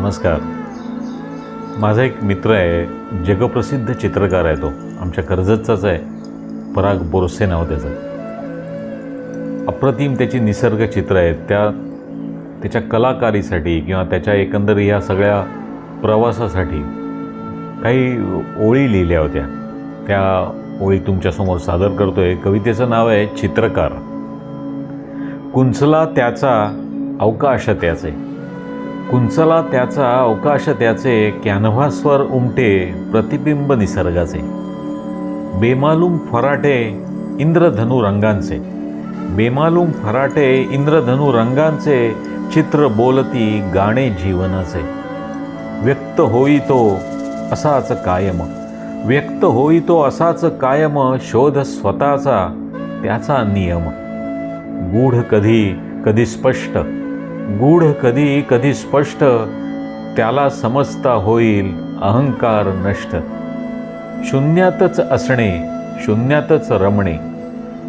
नमस्कार. माझा एक मित्र आहे, जगप्रसिद्ध चित्रकार आहे. तो आमच्या कर्जतचाच आहे. पराग बोरसे नाव त्याचं. अप्रतिम त्याची निसर्ग चित्र आहेत. त्याच्या कलाकारीसाठी किंवा त्याच्या एकंदर या सगळ्या प्रवासासाठी काही ओळी लिहिल्या होत्या. त्या ओळी तुमच्यासमोर सादर करतोय. कवितेचं नाव आहे चित्रकार. कुंचला त्याचा अवकाश त्याचे, कुंचला त्याचा अवकाश त्याचे, कॅनव्हासवर उमटे प्रतिबिंब निसर्गाचे. बेमालूम फराटे इंद्रधनु रंगांचे, बेमालूम फराटे इंद्रधनु रंगांचे, चित्र बोलती गाणे जीवनाचे. व्यक्त होई तो असाच कायम, व्यक्त होई तो असाच कायम, शोध स्वतःचा त्याचा नियम. गूढ कधी कधी स्पष्ट, गूढ कधी कधी स्पष्ट, त्याला समजता होईल अहंकार नष्ट. शून्यातच असणे शून्यातच रमणे,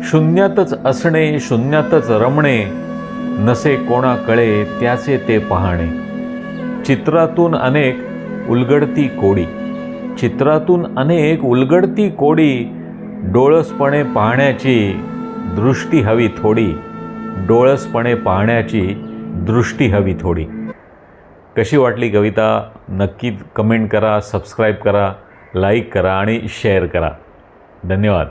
शून्यातच असणे शून्यातच रमणे, नसे कोणा कळे त्याचे ते पाहणे. चित्रातून अनेक उलगडती कोडी, चित्रातून अनेक उलगडती कोडी, डोळसपणे पाहण्याची दृष्टी हवी थोडी, डोळसपणे पाहण्याची दृष्टी हवी थोडी. कशी वाटली कविता नक्की कमेंट करा, सबस्क्राईब करा, लाईक करा आणि शेअर करा. धन्यवाद.